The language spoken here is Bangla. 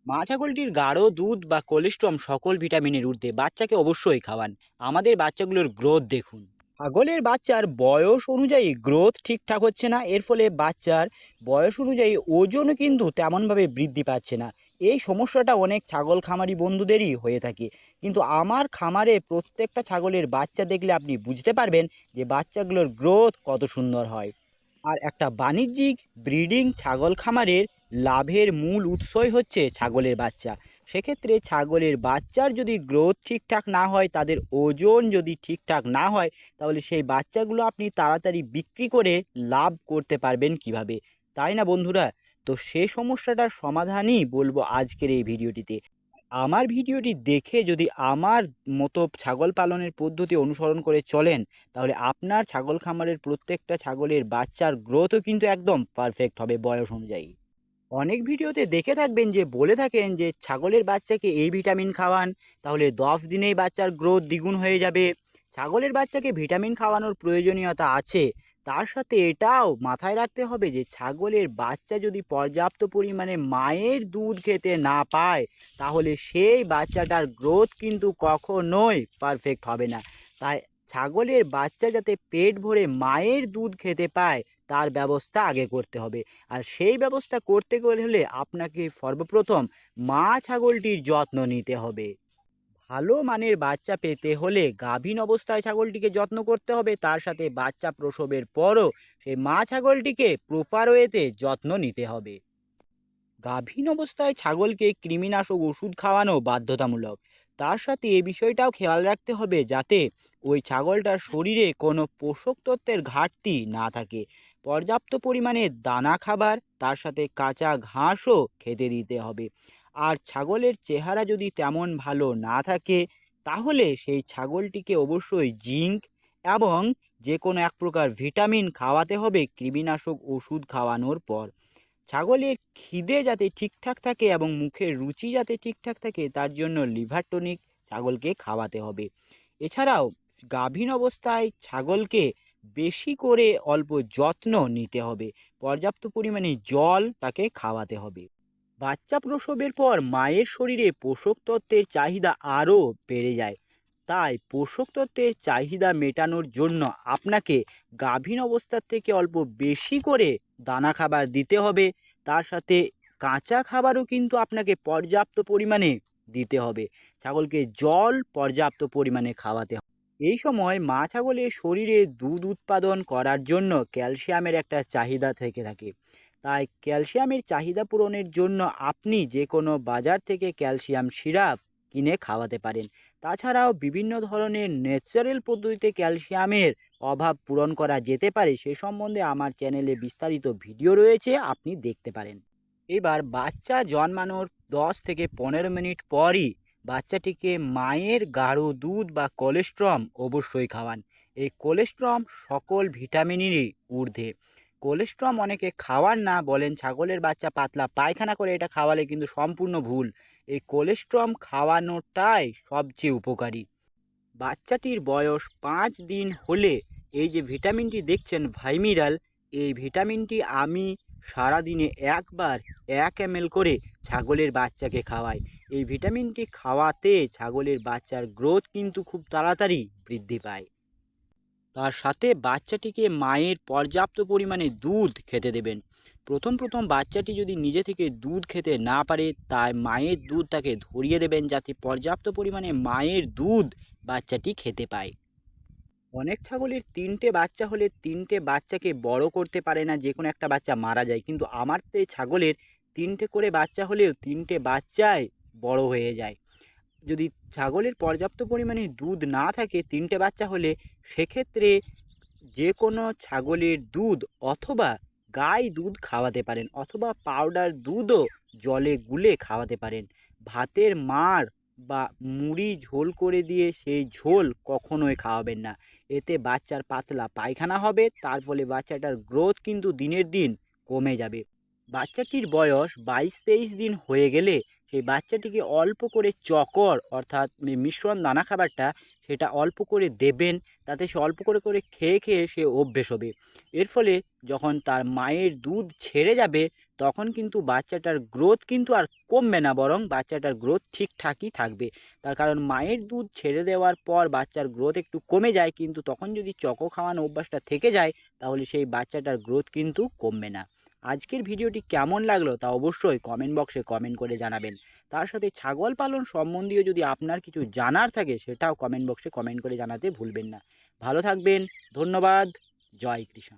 মা ছাগলটির গাঢ় দুধ বা কোলেস্ট্রম সকল ভিটামিনের ঊর্ধ্বে বাচ্চাকে অবশ্যই খাওয়ান। আমাদের বাচ্চাগুলোর গ্রোথ দেখুন। ছাগলের বাচ্চার বয়স অনুযায়ী গ্রোথ ঠিকঠাক হচ্ছে না, এর ফলে বাচ্চার বয়স অনুযায়ী ওজনও কিন্তু তেমনভাবে বৃদ্ধি পাচ্ছে না। এই সমস্যাটা অনেক ছাগল খামারি বন্ধুদেরই হয়ে থাকে। কিন্তু আমার খামারে প্রত্যেকটা ছাগলের বাচ্চা দেখলে আপনি বুঝতে পারবেন যে বাচ্চাগুলোর গ্রোথ কত সুন্দর হয়। আর একটা বাণিজ্যিক ব্রিডিং ছাগল খামারের লাভের মূল উৎসই হচ্ছে ছাগলের বাচ্চা। সেক্ষেত্রে ছাগলের বাচ্চার যদি গ্রোথ ঠিকঠাক না হয়, তাদের ওজন যদি ঠিকঠাক না হয়, তাহলে সেই বাচ্চাগুলো আপনি তাড়াতাড়ি বিক্রি করে লাভ করতে পারবেন কিভাবে, তাই না বন্ধুরা? তো সেই সমস্যাটার সমাধানই বলবো আজকের এই ভিডিওটিতে। আমার ভিডিওটি দেখে যদি আমার মতো ছাগল পালনের পদ্ধতি অনুসরণ করে চলেন, তাহলে আপনার ছাগল খামারের প্রত্যেকটা ছাগলের বাচ্চার গ্রোথও কিন্তু একদম পারফেক্ট হবে বয়স অনুযায়ী। অনেক ভিডিওতে দেখে থাকবেন যে বলে থাকেন যে ছাগলের বাচ্চাকে এই ভিটামিন খাওয়ান, তাহলে 10 দিনেই বাচ্চার গ্রোথ দ্বিগুণ হয়ে যাবে। ছাগলের বাচ্চাকে ভিটামিন খাওয়ানোর প্রয়োজনীয়তা আছে। তার সাথে এটাও মাথায় রাখতে হবে যে ছাগলের বাচ্চা যদি পর্যাপ্ত পরিমাণে মায়ের দুধ খেতে না পায়, তাহলে সেই বাচ্চাটার গ্রোথ কিন্তু কখনোই পারফেক্ট হবে না। তাই ছাগলের বাচ্চা যাতে পেট ভরে মায়ের দুধ খেতে পায়, তার ব্যবস্থা আগে করতে হবে। আর সেই ব্যবস্থা করতে হলে আপনাকে সর্বপ্রথম মা ছাগলটির যত্ন নিতে হবে। ভালো মানের বাচ্চা পেতে হলে গাভীন অবস্থায় ছাগলটিকে যত্ন করতে হবে, তার সাথে বাচ্চা প্রসবের পরও সেই মা ছাগলটিকে প্রপার ওয়েতে যত্ন নিতে হবে। গাভীন অবস্থায় ছাগলকে কৃমিনাশক ওষুধ খাওয়ানো বাধ্যতামূলক। তার সাথে এই বিষয়টাও খেয়াল রাখতে হবে যাতে ওই ছাগলটার শরীরে কোনো পোষক তত্ত্বের ঘাটতি না থাকে। পর্যাপ্ত পরিমাণে দানা খাবার, তার সাথে কাঁচা ঘাসও খেতে দিতে হবে। আর ছাগলের চেহারা যদি তেমন ভালো না থাকে, তাহলে সেই ছাগলটিকে অবশ্যই জিঙ্ক এবং যে কোনো এক প্রকার ভিটামিন খাওয়াতে হবে কৃমিনাশক ওষুধ খাওয়ানোর পর। ছাগলের খিদে যাতে ঠিকঠাক থাকে এবং মুখের রুচি যাতে ঠিকঠাক থাকে, তার জন্য লিভার টনিক ছাগলকে খাওয়াতে হবে। এছাড়াও গাভীন অবস্থায় ছাগলকে বেশি করে অল্প যত্ন নিতে হবে। পর্যাপ্ত পরিমাণে জল তাকে খাওয়াতে হবে। বাচ্চা প্রসবের পর মায়ের শরীরে পোষক তত্ত্বের চাহিদা আরও বেড়ে যায়। তাই পোষক তত্ত্বের চাহিদা মেটানোর জন্য আপনাকে গাভীন অবস্থার থেকে অল্প বেশি করে দানা খাবার দিতে হবে। তার সাথে কাঁচা খাবারও কিন্তু আপনাকে পর্যাপ্ত পরিমাণে দিতে হবে। ছাগলকে জল পর্যাপ্ত পরিমাণে খাওয়াতে হবে। এই সময় মা ছাগলের শরীরে দুধ উৎপাদন করার জন্য ক্যালসিয়ামের একটা চাহিদা থেকে থাকে। তাই ক্যালসিয়ামের চাহিদা পূরণের জন্য আপনি যে কোনো বাজার থেকে ক্যালসিয়াম সিরাপ কিনে খাওয়াতে পারেন। তাছাড়াও বিভিন্ন ধরনের ন্যাচারাল পদ্ধতিতে ক্যালসিয়ামের অভাব পূরণ করা যেতে পারে, সে সম্বন্ধে আমার চ্যানেলে বিস্তারিত ভিডিও রয়েছে, আপনি দেখতে পারেন। এবার বাচ্চা জন্মানোর 10 থেকে 15 মিনিট পরই বাচ্চাটিকে মায়ের গাঢ় দুধ বা কোলেস্ট্রম অবশ্যই খাওয়ান। এই কোলেস্ট্রম সকল ভিটামিনেরই ঊর্ধ্বে। কোলেস্ট্রম অনেকে খাওয়ান না, বলেন ছাগলের বাচ্চা পাতলা পায়খানা করে, এটা খাওয়ালে কিন্তু সম্পূর্ণ ভুল। এই কোলেস্ট্রম খাওয়ানোটাই সবচেয়ে উপকারী। বাচ্চাটির বয়স 5 দিন হলে এই যে ভিটামিনটি দেখছেন ভাইমিরাল, এই ভিটামিনটি আমি সারাদিনে একবার 1 ml করে ছাগলের বাচ্চাকে খাওয়াই। এই ভিটামিনটি খাওয়াতে ছাগলের বাচ্চার গ্রোথ কিন্তু খুব তাড়াতাড়ি বৃদ্ধি পায়। তার সাথে বাচ্চাটিকে মায়ের পর্যাপ্ত পরিমাণে দুধ খেতে দেবেন। প্রথম প্রথম বাচ্চাটি যদি নিজে থেকে দুধ খেতে না পারে, তাই মায়ের দুধ তাকে ধরিয়ে দেবেন যাতে পর্যাপ্ত পরিমাণে মায়ের দুধ বাচ্চাটি খেতে পায়। অনেক ছাগলের 3টে বাচ্চা হলে 3টে বাচ্চাকে বড় করতে পারে না, যে কোনো একটা বাচ্চা মারা যায়। কিন্তু আমার তো এই ছাগলের 3টে করে বাচ্চা হলেও 3টে বাচ্চাই বড় হয়ে যায়। যদি ছাগলের পর্যাপ্ত পরিমাণে দুধ না থাকে 3টে বাচ্চা হলে, সেক্ষেত্রে যে কোনো ছাগলের দুধ অথবা গাই দুধ খাওয়াতে পারেন, অথবা পাউডার দুধও জলে গুলে খাওয়াতে পারেন। ভাতের মাড় বা মুড়ি ঝোল করে দিয়ে সেই ঝোল কখনোই খাওয়াবেন না। এতে বাচ্চার পাতলা পায়খানা হবে, তার ফলে বাচ্চাটার গ্রোথ কিন্তু দিনের দিন কমে যাবে। বাচ্চাটির বয়স 22-23 দিন হয়ে গেলে সেই বাচ্চাটিকে অল্প করে চকর অর্থাৎ মিশ্রণ দানা খাবারটা সেটা অল্প করে দেবেন। তাতে সে অল্প করে করে খেয়ে খেয়ে সে অভ্যেস হবে। এর ফলে যখন তার মায়ের দুধ ছেড়ে যাবে, তখন কিন্তু বাচ্চাটার গ্রোথ কিন্তু আর কমবে না, বরং বাচ্চাটার গ্রোথ ঠিকঠাকই থাকবে। তার কারণ মায়ের দুধ ছেড়ে দেওয়ার পর বাচ্চার গ্রোথ একটু কমে যায়, কিন্তু তখন যদি চকো খাওয়ানো অভ্যাসটা থেকে যায় তাহলে সেই বাচ্চাটার গ্রোথ কিন্তু কমবে না। আজকের ভিডিওটি কেমন লাগলো তা অবশ্যই কমেন্ট বক্সে কমেন্ট করে জানাবেন। তার সাথে ছাগল পালন সম্বন্ধীয় যদি আপনার কিছু জানার থাকে সেটাও কমেন্ট বক্সে কমেন্ট করে জানাতে ভুলবেন না। ভালো থাকবেন, ধন্যবাদ, জয় কৃষ্ণ।